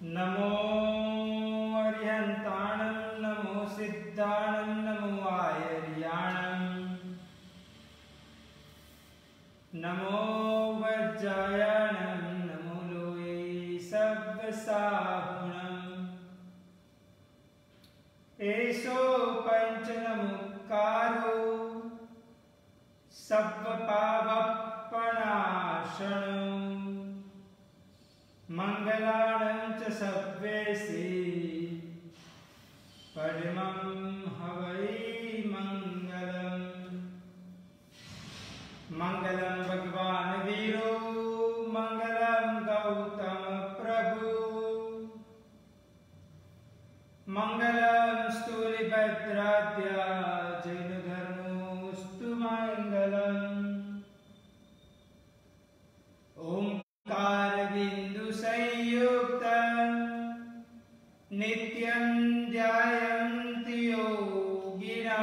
नमो अरिहन्ताणं नमो सिद्धाणं नमो आयर्याणं नमो वज्रायाणं नमो लोये सब्बसाहुणम् एषो पञ्चनमुक्कारो सब्बपावपनाशनो मंगलानं च सब्बेसि परमं हवै मंगलम् मंगलं भगवान् वीरो मंगलं गौतम प्रभु मंगलं स्थूलिभद्राद्या जैन धर्मोऽस्तु मंगलम् ओंकार बिंदु संयुक्त नित्यं ध्यायन्ति योगिना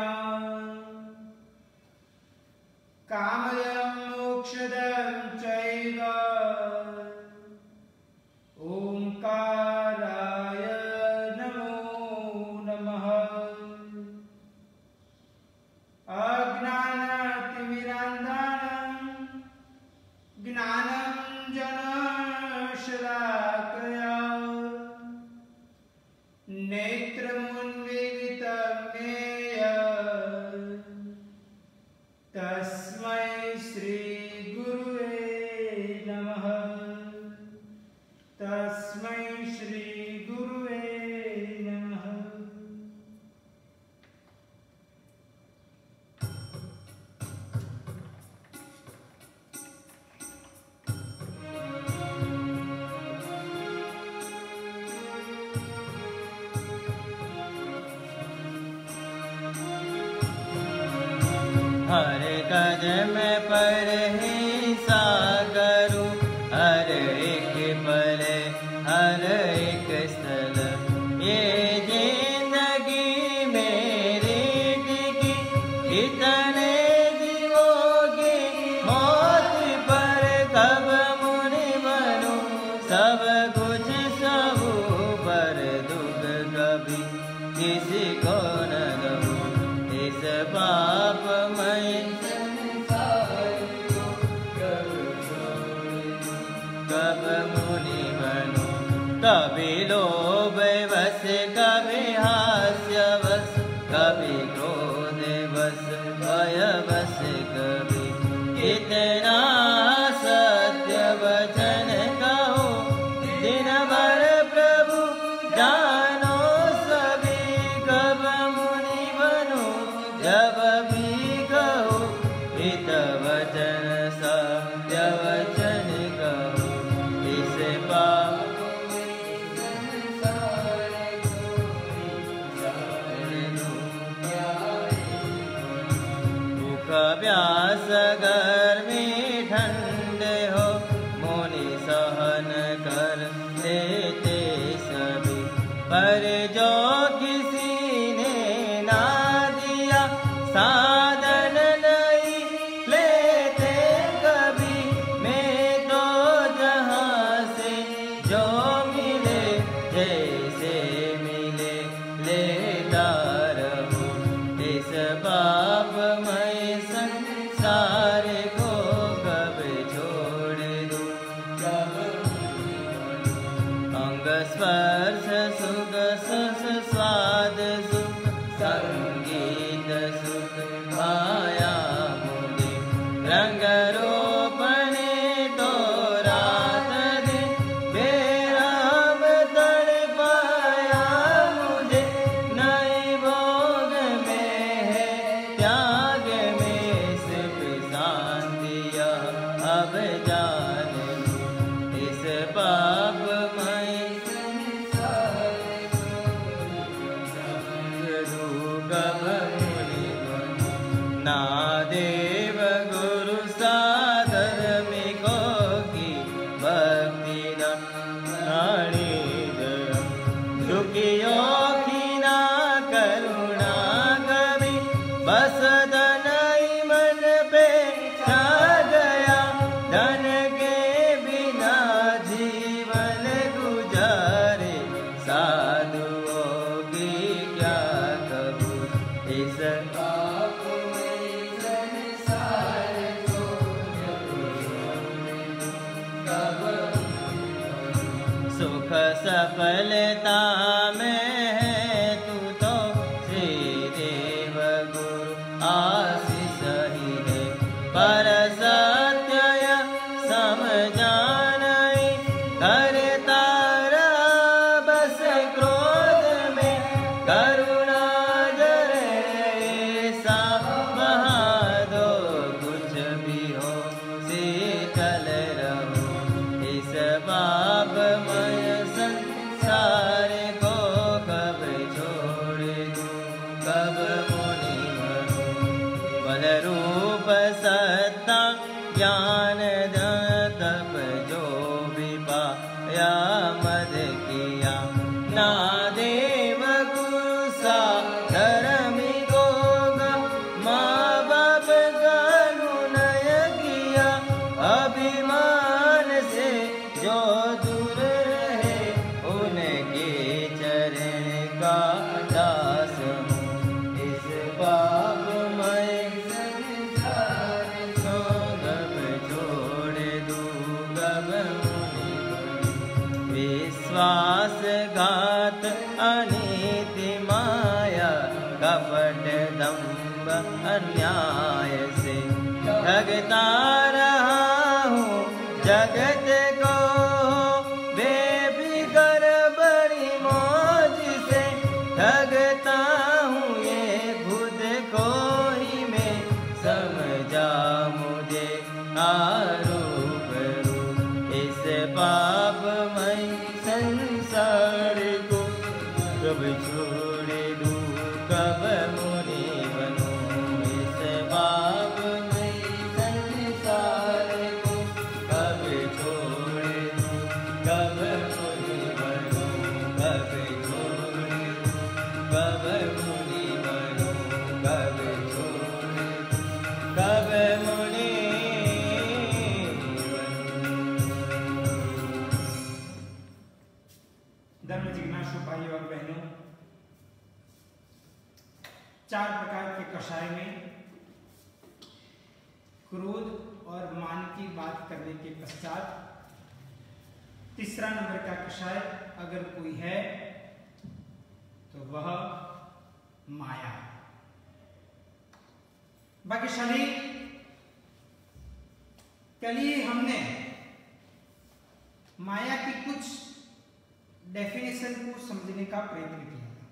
कामदं मोक्षदं चैव ओंकाराय नमो नमः। अज्ञानतिमिरान्धं ज्ञानञ्जनशलाकया नेत्रमुन्मीलितं येन तस्मै श्रीगुरुवे नमः। तस्मै श्रीगुरुवे नमः। हर कदम पर हिंसा करूं, हर एक पल हर एक स्थल ये जिंदगी मेरी टिकी कितने जीवोगे मौत पर कब मुनि बनूं सब कुछ सब पर दुख कभी किसी को न दूं इस पाप कब मुनि बनूं कभी लोभ बस कभी हास्य बस कभी क्रोध बस भय बस कभी कितना सत्य वचन कहो दिन भर प्रभु जानो सभी कब मुनि बनूं जब भी कहो हित वचन सत्य वचन कहो इस पाप भूख प्यास गर्मी ठंड हो मुनि सहन कर लेते सभी पर जो किसी ने ना दिया साधन नहीं लेते कभी मैं तो जहाँ से जो मिले जैसे मिले लेता रहूं इस पापमय संसार को कब छोड़ दूं अंग स्पर्श सुख सस स्वाद सुख संगीत सुख माया मुझे रंग रोपणे तो रात दिन बेराम तड़पाया मुझे नई भोग में है त्याग में सिर्फ शांतिया अब जान लूं इस पापमय सफलता में है तू तो श्री देव गुरु आशीष ही है पर सत्य समझान करता बस क्रोध में करुणा जरे सा बहादो कुछ भी हो शीतल रहो इस पापमय संसार को कब छोड़ दूं कब मुनि बनूं बल रूप सत्ता ज्ञान तप जो भी पाया मद किया ना देव गुरु सा धर्मी गोगा माँ बाप का अनुनय किया अभिमान से जो दूर रहे उनके चरण का दास हूँ इस पापमय संसार को कब छोड़ दूं कब मुनि बनूं विश्वासघात अनीति माया कपट दंभ अन्याय से ठगता रहा हूँ जगत को बेफिकर बड़ी मौज से ठगता हूँ ये खुद को ही मैं समझा मुझे आरूप रूप इस पापमय संसार को कब छोड़ दूं कब मुनि बनूं इस पापमय संसार को कब छोड़ दूं कब मुनि बनूं कब छोड़ दूं कब मुनि बनूं कब छोड़ दूं कब मुनि धर्म जिज्ञासु भाइयों और बहनों, 4 प्रकार के कषाय में क्रोध और मान की बात करने के पश्चात तीसरा नंबर का कषाय अगर कोई है तो वह माया। भाग्यशाली, कल ही हमने माया की कुछ डेफिनेशन को समझने का प्रयत्न किया था।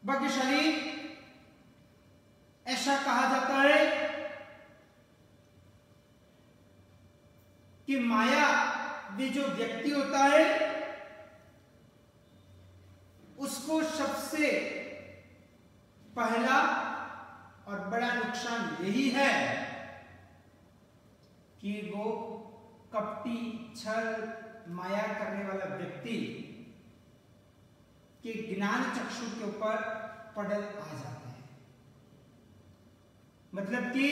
भाग्यशाली, ऐसा कहा जाता है कि माया भी जो व्यक्ति होता है उसको सबसे पहला और बड़ा नुकसान यही है कि वो कपटी छल माया करने वाला व्यक्ति के ज्ञान चक्षु के ऊपर पड़ल आ जाते हैं। मतलब कि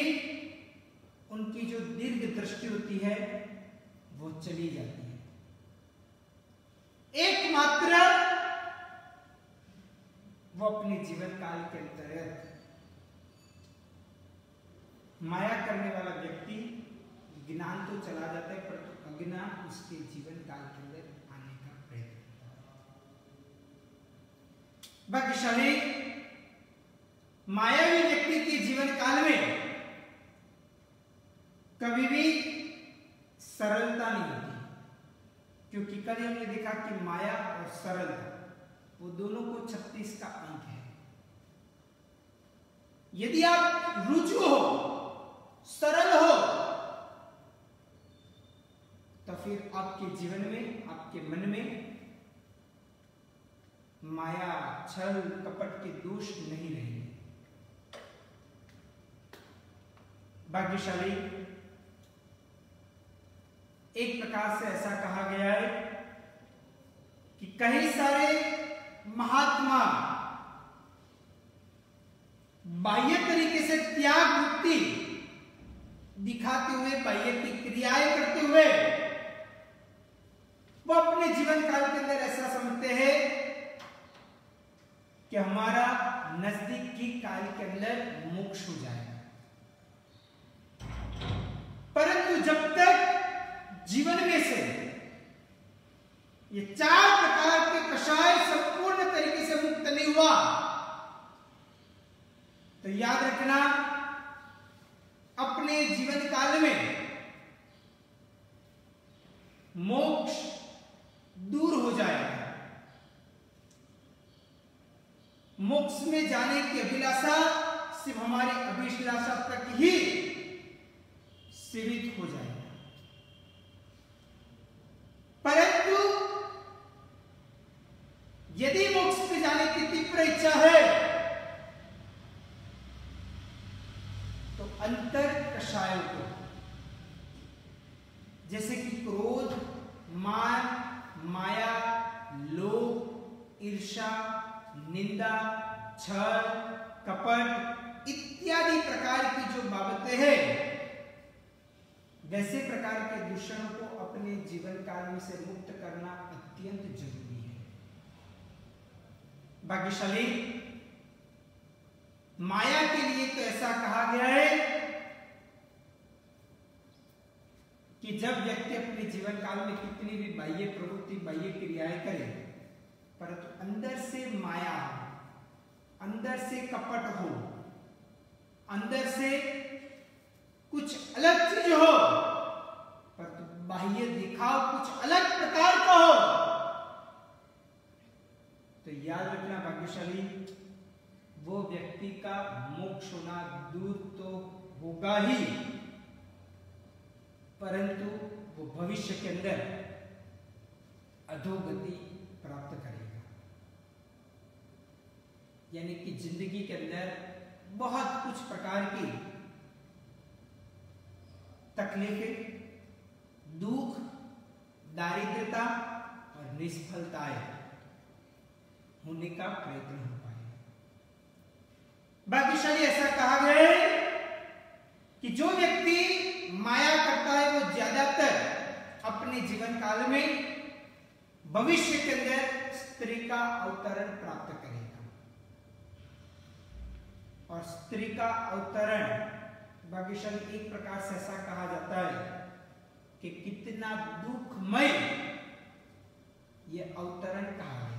उनकी जो दीर्घ दृष्टि होती है वो चली जाती है। एकमात्र वो अपने जीवन काल के अंतर्गत माया करने वाला व्यक्ति ज्ञान तो चला जाता है परंतु अज्ञान उसके जीवन काल के अंदर आने का प्रयत्न करता है। भाग्यशाली, मायावी व्यक्ति के जीवन काल में कभी भी सरलता नहीं होती, क्योंकि कल हमने देखा कि माया और सरलता वो दोनों को 36 का अंक है। यदि आप रुजु हो, सरल हो, तो फिर आपके जीवन में, आपके मन में माया, छल, कपट के दोष नहीं रहेंगे। भाग्यशाली, एक प्रकार से ऐसा कहा गया है कि कई सारे महात्मा बाह्य तरीके से त्याग मुक्ति दिखाते हुए, बाह्य की क्रियाएं करते हुए वो अपने जीवन काल के अंदर ऐसा समझते हैं कि हमारा नजदीकी काल के अंदर मोक्ष हो जाएगा। परंतु जब तक जीवन में से ये 4 प्रकार के कषाय संपूर्ण तरीके से मुक्त नहीं हुआ तो याद रखना, अपने जीवन काल में मोक्ष दूर हो जाएगा। मोक्ष में जाने की अभिलाषा सिर्फ हमारी अभिलाषा तक ही सीमित हो जाएगा। परंतु यदि मोक्ष में जाने की तीव्र इच्छा है तो अंतर कषायों को, जैसे कि क्रोध, मान, माया, लोभ, ईर्ष्या, निंदा, छल, कपट इत्यादि प्रकार की जो बाबतें हैं, वैसे प्रकार के दूषणों को अपने जीवन काल में से मुक्त करना अत्यंत जरूरी है। भाग्यशाली माया के लिए तो ऐसा कहा गया है कि जब व्यक्ति अपने जीवन काल में कितनी भी बाह्य प्रवृत्ति, बाह्य क्रियाएं करे, परंतु अंदर से माया हो, अंदर से कपट हो, अंदर से कुछ अलग चीज हो, परंतु बाह्य दिखाव कुछ अलग प्रकार का हो, तो याद रखना भाग्यशाली, वो व्यक्ति का मोक्ष होना दूर तो होगा ही, परंतु वो भविष्य के अंदर अधोगति प्राप्त करेगा। यानी कि जिंदगी के अंदर बहुत कुछ प्रकार की तकलीफें, दुख, दारिद्रता और निष्फलताएं होने का प्रयत्न हो पाएगा। भाग्यशाली ऐसा कहा गया है कि जो व्यक्ति माया करता है वो ज्यादातर अपने जीवन काल में भविष्य के अंदर स्त्री का अवतरण प्राप्त करेगा। और स्त्री का अवतरण भाग्यशाली एक प्रकार से ऐसा कहा जाता है कि कितना दुखमय ये अवतरण कहा गया।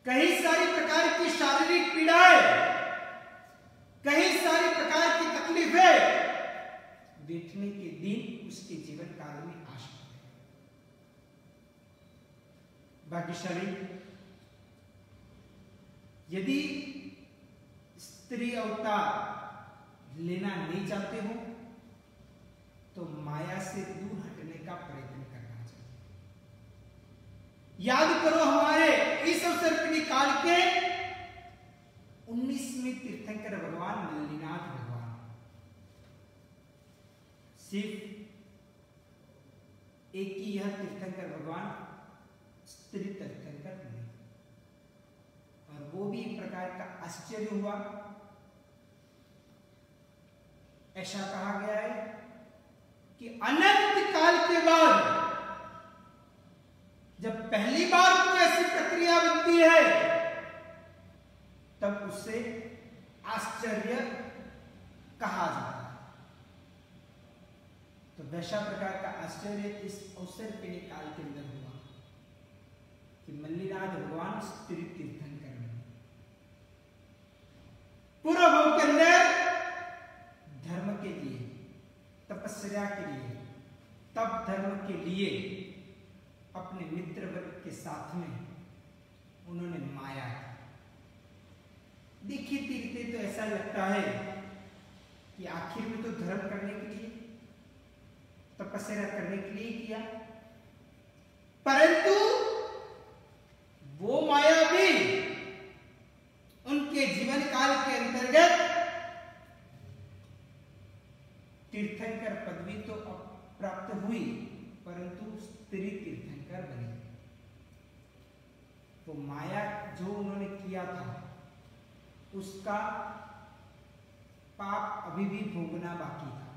कई सारी प्रकार की शारीरिक पीड़ाएं, कई सारी प्रकार की तकलीफें देखने के दिन उसके जीवन काल में आ सकते हैं। भाग्यशाली यदि स्त्री अवतार लेना नहीं चाहते हो तो माया से दूर हटने का प्रयत्न करना चाहिए। याद करो हमारे इस अवसर्पिणी काल के 19वें तीर्थंकर भगवान मल्लिनाथ भगवान सिर्फ एक ही यह तीर्थंकर भगवान स्त्री तीर्थंकर बने, और वो भी एक प्रकार का आश्चर्य हुआ। ऐसा कहा गया है कि अनंत काल के बाद जब पहली बार कोई ऐसी प्रक्रिया बनती है तब उसे आश्चर्य कहा जाता है। तो वैसा प्रकार का आश्चर्य इस अवसर्पिणी काल के अंदर हुआ कि मल्लिनाथ भगवान स्त्री तीर्थंकर बने। पूर्व भाव के अंदर धर्म के लिए, तपस्या के लिए, तप धर्म के लिए अपने मित्र वर्ग के साथ में उन्होंने माया की। देखिए देखते तो ऐसा लगता है कि आखिर में तो धर्म करने के लिए, तपस्या करने के लिए किया, परंतु वो माया भी उनके जीवन काल के अंतर्गत तीर्थंकर पदवी तो प्राप्त हुई, परंतु स्त्री तीर्थंकर बनी। वो माया जो उन्होंने किया था उसका पाप अभी भी भोगना बाकी था,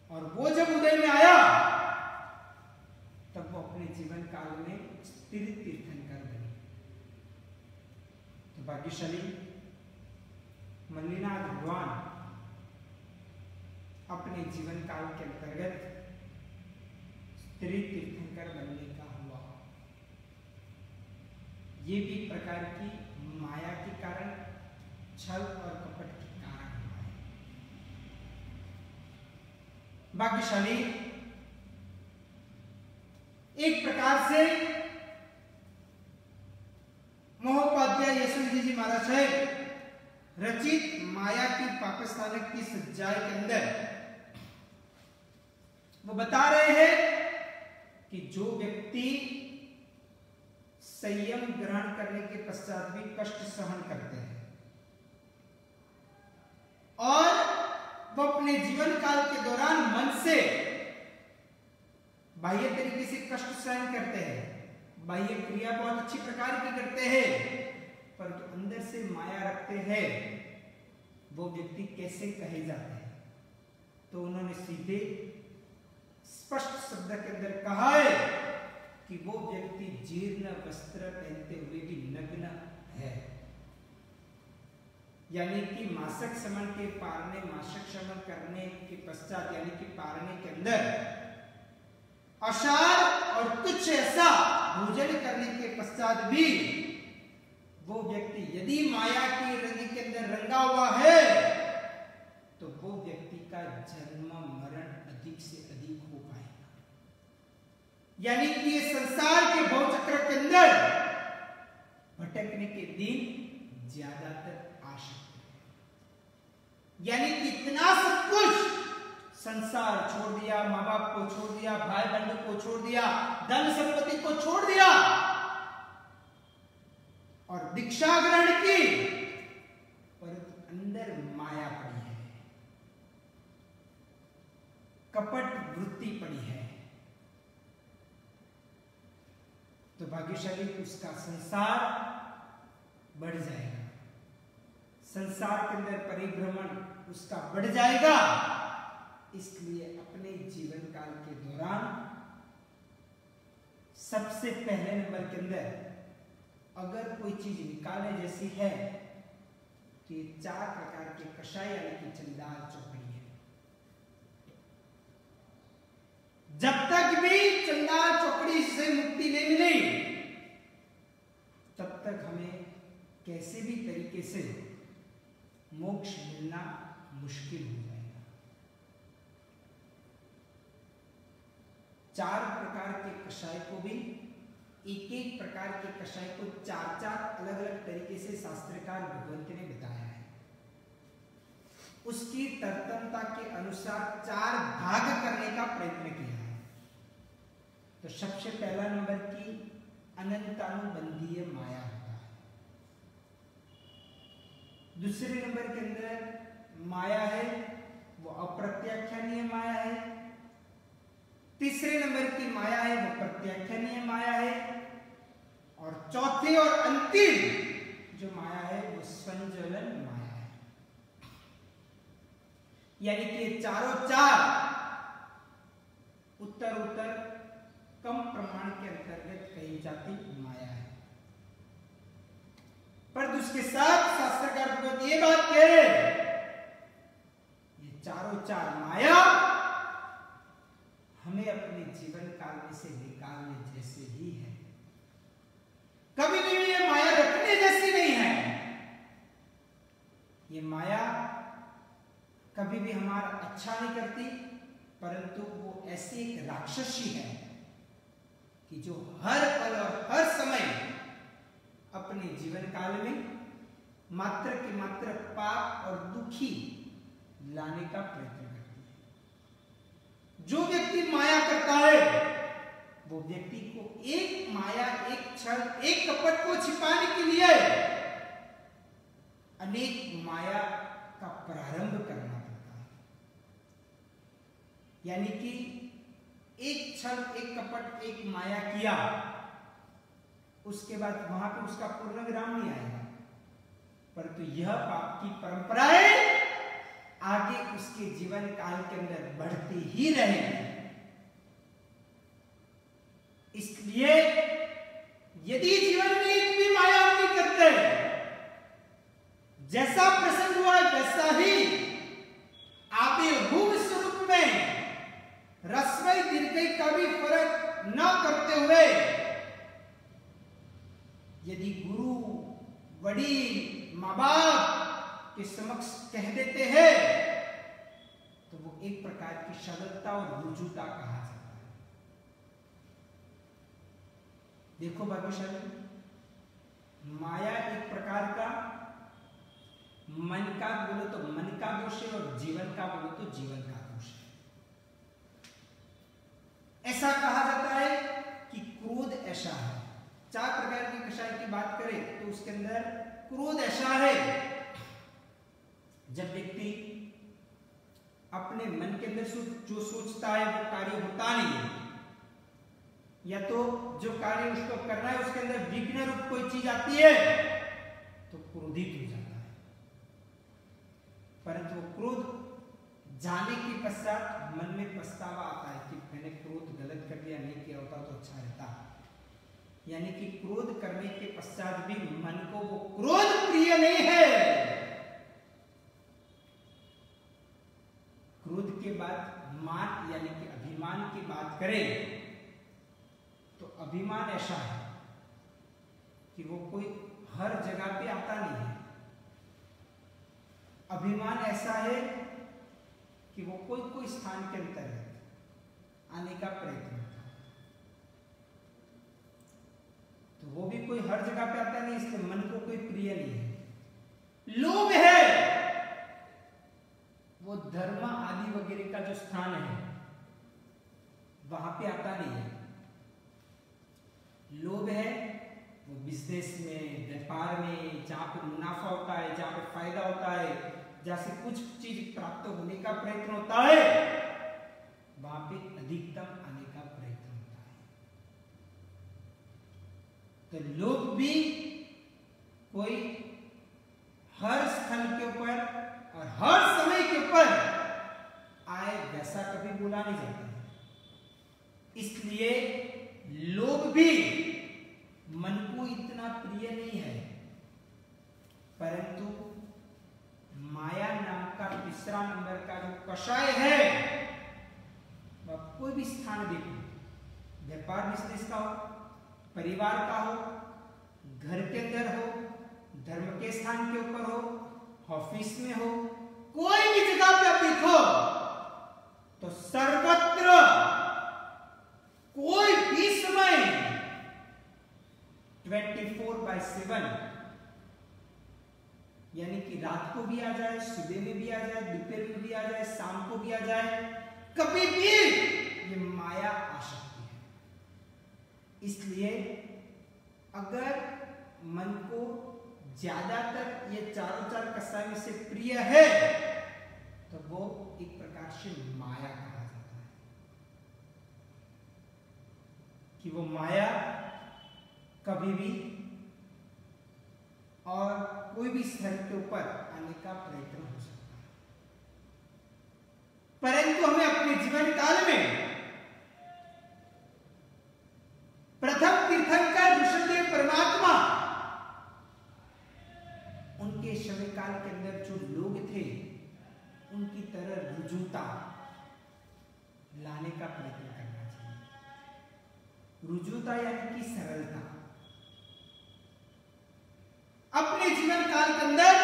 और वो जब उदय में आया तब वो अपने जीवन काल में स्त्री तीर्थंकर बने। तो भाग्यशाली मल्लिनाथ भगवान अपने जीवन काल के अंतर्गत त्रितीर्थंकर बनने का हुआ। ये भी प्रकार की माया के कारण, छल और कपट के कारण हुआ है। भाग्यशाली एक प्रकार से महोपाध्याय यशवंत जी महाराज है रचित माया की पाकस्थानक की सज्जाई के अंदर वो बता रहे हैं कि जो व्यक्ति संयम ग्रहण करने के पश्चात भी कष्ट सहन करते हैं और वो अपने जीवन काल के दौरान मन से बाह्य तरीके से कष्ट सहन करते हैं, बाह्य क्रिया बहुत अच्छी प्रकार की करते हैं, परंतु अंदर से माया रखते हैं, वो व्यक्ति कैसे कहे जाते हैं? तो उन्होंने सीधे स्पष्ट शब्द के अंदर कहा है कि वो व्यक्ति जीर्ण वस्त्र पहनते हुए भी नग्न है। यानी कि मासिक श्रमण के पारने, मासिक श्रमण करने के पश्चात यानी कि पारने के अंदर अशार और तुच्छ ऐसा भोजन करने के पश्चात भी वो व्यक्ति यदि माया की रंग के अंदर रंगा हुआ है तो वो व्यक्ति का जन्म मरण अधिक से अधिक हो पाएगा। यानी कि ये संसार के भवचक्र के अंदर भटकने के दिन ज्यादातर आ सकते हैं। यानी कि इतना सब कुछ संसार छोड़ दिया, माँ बाप को छोड़ दिया, भाई बंधु को छोड़ दिया, धन संपत्ति को छोड़ दिया और दीक्षा ग्रहण की, परंतु अंदर माया पड़ी है, कपट वृत्ति पड़ी है, तो भाग्यशाली उसका संसार बढ़ जाएगा, संसार के अंदर परिभ्रमण उसका बढ़ जाएगा। इसलिए अपने जीवन काल के दौरान सबसे पहले नंबर के अंदर अगर कोई चीज निकाले जैसी है तो ये 4 प्रकार के कषाय यानी कि चंडाल चौकड़ी है। जब तक भी चंडाल चौकड़ी से मुक्ति नहीं मिली तब तक हमें कैसे भी तरीके से मोक्ष मिलना मुश्किल हो जाएगा। 4 प्रकार के कषाय को भी एक प्रकार के कषाय को 4 अलग अलग तरीके से शास्त्रकार भगवंत ने बताया है। उसकी तरतमता के अनुसार 4 भाग करने का प्रयत्न किया है। तो सबसे पहला नंबर की अनंतानुबंधीय माया होता है। दूसरे नंबर के अंदर माया है वो अप्रत्याख्यानीय माया है। तीसरे नंबर की माया है वो प्रत्याख्यानीय माया है और चौथे और अंतिम जो माया है वो संज्वलन माया है। यानी कि चारों 4 उत्तर कम प्रमाण के अंतर्गत कही जाती माया है। पर उसके साथ शास्त्रकार को ये बात कहे ये चारों 4 माया हमें अपने जीवन काल में से निकालने जैसे ही है, कभी भी ये माया रखने जैसी नहीं है। ये माया कभी भी हमारा अच्छा नहीं करती, परंतु वो ऐसी एक राक्षसी है कि जो हर पल और हर समय अपने जीवन काल में मात्र के मात्र पाप और दुखी लाने का प्रयत्न करती है। जो व्यक्ति माया करता है वो व्यक्ति को एक माया, एक छल, एक कपट को छिपाने के लिए अनेक माया का प्रारंभ करना पड़ता है। यानी कि एक छल, एक कपट, एक माया किया, उसके बाद वहां पे उसका पूर्ण विराम नहीं आएगा, परंतु यह पाप की परंपराएं आगे उसके जीवन काल के अंदर बढ़ती ही रहेगी। इसलिए यदि जीवन में एक भी माया नहीं करते, जैसा प्रसंग हुआ वैसा ही आबे भूम स्वरूप में रस्वई दीर्घई का भी फर्क न करते हुए यदि गुरु वडील माँ बाप के समक्ष कह देते हैं तो वो एक प्रकार की सरलता और रुजुता कहा जाता है। देखो भाग्यशाली, माया एक प्रकार का मन का बोलो तो मन का दोष है और जीवन का बोलो तो जीवन का दोष है। ऐसा कहा जाता है कि क्रोध ऐसा है, 4 प्रकार की कषाय की बात करें तो उसके अंदर क्रोध ऐसा है जब व्यक्ति अपने मन के अंदर जो सोचता है वो कार्य होता नहीं है, या तो जो कार्य उसको करना है उसके अंदर विघ्न रूप कोई चीज आती है तो क्रोधित हो जाता है। परंतु क्रोध जाने के पश्चात मन में पछतावा आता है कि मैंने क्रोध गलत कर दिया, नहीं किया होता तो अच्छा रहता। यानी कि क्रोध करने के पश्चात भी मन को वो क्रोध प्रिय नहीं है। क्रोध के बाद मान यानी कि अभिमान की बात करें तो अभिमान ऐसा है कि वो कोई हर जगह पे आता नहीं है। अभिमान ऐसा है कि वो कोई स्थान के अंतर्गत आने का प्रयत्न करता है, तो वो भी कोई हर जगह पे आता नहीं, इसलिए मन को कोई प्रिय नहीं है। लोभ है, वो धर्म आदि वगैरह का जो स्थान है वहां पे आता नहीं है। लोभ है वो बिजनेस में, व्यापार में, जहां पे मुनाफा होता है, जहां पे फायदा होता है, जहां से कुछ चीज प्राप्त होने का प्रयत्न होता है, वहां पे अधिकतम आने का प्रयत्न होता है। तो लोभ भी कोई हर स्थल के ऊपर और हर समय के ऊपर आए वैसा कभी बोला नहीं जाता है। इसलिए लोभ भी मन को इतना प्रिय नहीं है। परंतु माया नाम का तीसरा नंबर का जो कषाय है, वह कोई भी स्थान देखो, व्यापार बिजनेस का हो, परिवार का हो, घर के अंदर हो, धर्म के स्थान के ऊपर हो, ऑफिस में हो, कोई भी जगह पे आप देखो तो सर्वत्र कोई भी समय 24/7 यानी कि रात को भी आ जाए, सुबह में भी आ जाए, दोपहर में भी आ जाए, शाम को भी आ जाए, कभी भी ये माया आ सकती है। इसलिए अगर मन को ज्यादातर ये चार कषाय में से प्रिय है तो वो एक प्रकार से माया कहा जाता है, कि वो माया कभी भी और कोई भी स्थल के ऊपर आने का प्रयत्न हो सकता है। परंतु हमें अपने जीवन काल में प्रथम तीर्थंकर ऋषभदेव परमात्मा उनके समय काल के अंदर जो लोग थे उनकी तरह रुजुता लाने का प्रयत्न करना चाहिए। रुजुता यानी कि सरलता। अपने जीवन काल के अंदर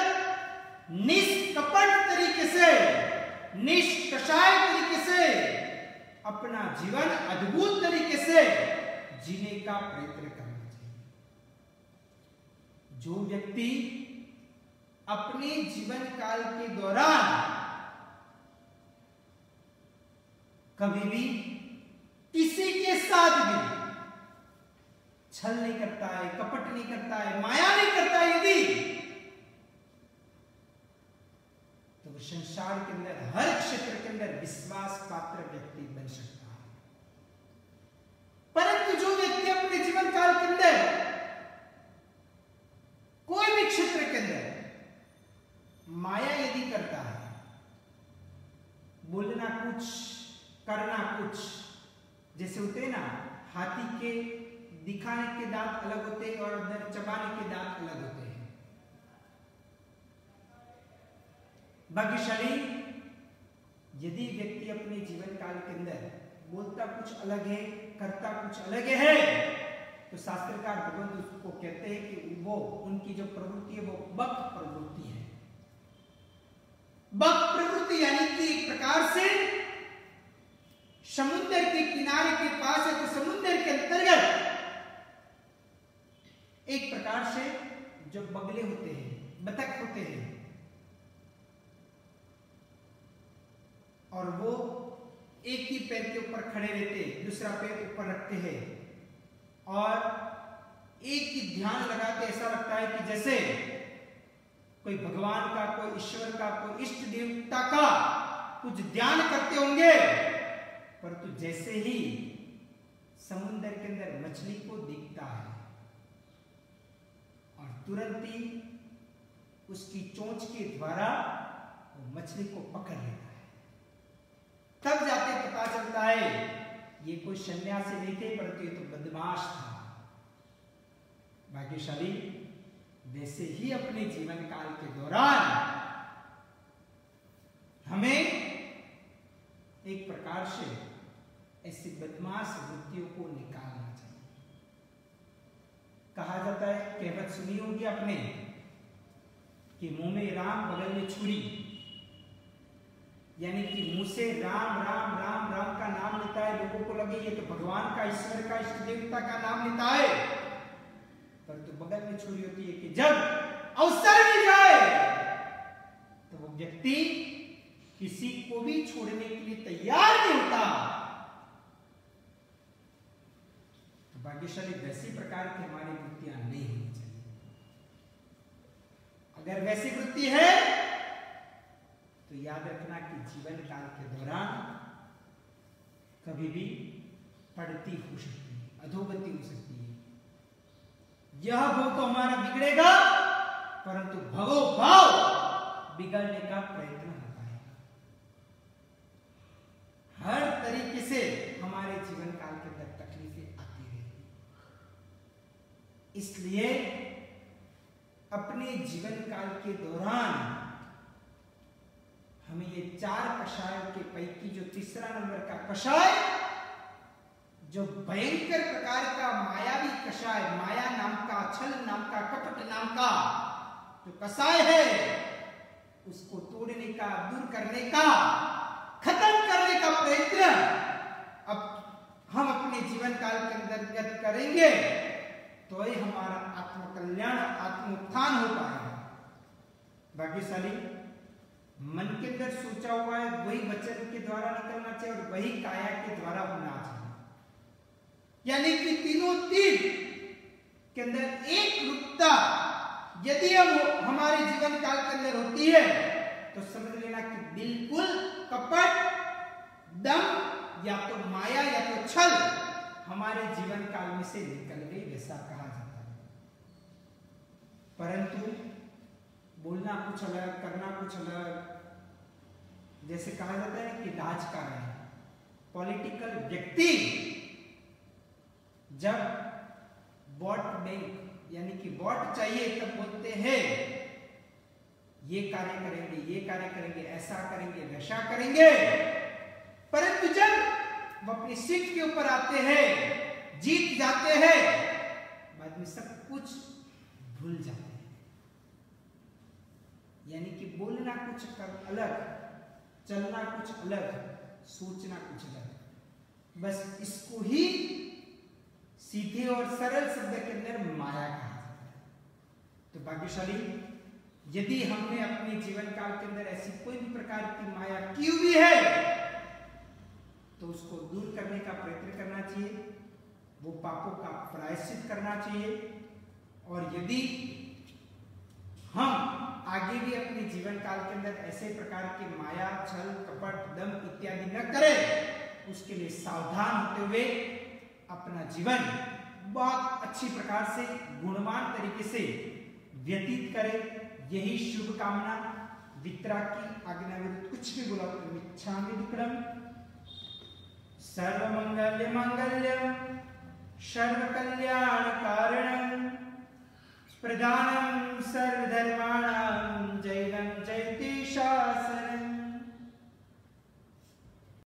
निष्कपट तरीके से, निष्कषाय तरीके से अपना जीवन अद्भुत तरीके से जीने का प्रयत्न करना चाहिए। जो व्यक्ति अपने जीवन काल के दौरान कभी भी किसी के साथ भी छल नहीं करता है, कपट नहीं करता है, माया नहीं करता है, यदि तो संसार के अंदर हर क्षेत्र के अंदर विश्वास पात्र व्यक्ति बन सकता है। परंतु जो व्यक्ति अपने जीवन काल के अंदर कोई भी क्षेत्र के अंदर माया यदि करता है, बोलना कुछ करना कुछ, जैसे होते हैं ना, हाथी के दिखाने के दांत अलग होते हैं और अंदर चबाने के दांत अलग होते हैं। भाग्यशाली यदि व्यक्ति अपने जीवन काल के अंदर बोलता कुछ अलग है, करता कुछ अलग है, तो शास्त्रकार भगवंत उसको कहते हैं कि वो उनकी जो प्रवृत्ति है वो बक प्रवृत्ति है। बक प्रवृत्ति यानी कि एक प्रकार से समुद्र के किनारे के पास है तो समुद्र के अंतर्गत एक प्रकार से जो बगले होते हैं, बतख होते हैं, और वो एक ही पैर के ऊपर खड़े रहते, दूसरा पैर ऊपर रखते हैं और एक ही ध्यान लगाते। ऐसा लगता है कि जैसे कोई भगवान का, कोई ईश्वर का, कोई इष्ट देवता का कुछ ध्यान करते होंगे, परंतु जैसे ही समुद्र के अंदर मछली को दिखता है और तुरंत ही उसकी चोंच के द्वारा वो मछली को पकड़ लेता है, तब जाके पता चलता है ये कोई सन्यासी नहीं थे, परंतु ये तो बदमाश था। भाग्यशाली वैसे ही अपने जीवन काल के दौरान हमें एक प्रकार से ऐसी बदमाश वृत्तियों को निकालना चाहिए। कहा जाता है, कहावत सुनी होगी आपने कि मुंह में राम बगल में छुरी, यानी कि मुंह से राम राम राम राम का नाम लेता है, लोगों को लगे ये तो भगवान का, ईश्वर का, इष्ट देवता का नाम लेता है, परंतु बगल में छुरी होती है कि जब अवसर मिल जाए तो वो व्यक्ति किसी को भी छोड़ने के लिए तैयार नहीं होता। तो भाग्यशाली वैसी प्रकार की हमारी वृत्तियां नहीं होनी चाहिए। अगर वैसी वृत्ति है तो याद रखना कि जीवन काल के दौरान कभी भी पड़ती हो सकती है, अधोगति हो सकती है। यह भोग तो हमारा बिगड़ेगा, परंतु भगो भाव बिगड़ने का प्रयत्न होता है। हर तरीके से हमारे जीवन काल के अंदर तकलीफें आती रहेगी। इसलिए अपने जीवन काल के दौरान हमें ये 4 कषायों के पैकी जो तीसरा नंबर का कषाय, जो भयंकर प्रकार का मायावी कषाय, माया नाम का, छल नाम का, कपट नाम का जो कषाय है, उसको तोड़ने का, दूर करने का, खत्म करने का प्रयत्न अब हम अपने जीवन काल के अंतर्गत करेंगे तो ही हमारा आत्मकल्याण, आत्मोत्थान हो पाएगा। भाग्यशाली मन के अंदर सोचा हुआ है वही वचन के द्वारा निकलना चाहिए और वही काया के द्वारा होना चाहिए। यानी कि तीनों तीर के अंदर एक रूपता यदि हम हमारे जीवन काल के अंदर होती है तो समझ लेना कि बिल्कुल कपट, दम या तो माया या तो छल हमारे जीवन काल में से निकल गई, वैसा कहा जाता है। परंतु बोलना कुछ अलग, करना कुछ अलग। जैसे कहा जाता है कि राजकारण, पॉलिटिकल व्यक्ति जब वोट बैंक यानी कि वोट चाहिए तब बोलते हैं ये कार्य करेंगे, ये कार्य करेंगे, ऐसा करेंगे, वैसा करेंगे, परंतु जब वो अपनी सीट के ऊपर आते हैं, जीत जाते हैं, बाद में सब कुछ भूल जाते हैं। यानी कि बोलना कुछ अलग, चलना कुछ अलग, सोचना कुछ अलग। बस इसको ही सीधे और सरल शब्द के अंदर माया कहा जाता है। तो भाग्यशाली यदि हमने अपने जीवन काल के अंदर ऐसी कोई भी प्रकार की माया की हुई है तो उसको दूर करने का प्रयत्न करना चाहिए, वो पापों का प्रायश्चित करना चाहिए। और यदि हम आगे भी अपने जीवन काल के अंदर ऐसे प्रकार के माया, छल, कपट, दम इत्यादि न करें, उसके लिए सावधान होते हुए अपना जीवन बहुत अच्छी प्रकार से, गुणवान तरीके से व्यतीत करें। यही शुभ कामना वितरा की आज्ञा विरुद्ध कुछ भी बोला तो मिच्छामि दुक्कडम। सर्वमंगल्य मंगल्यम सर्वकल्याण कारणम प्रदानम सर्वधर्माणां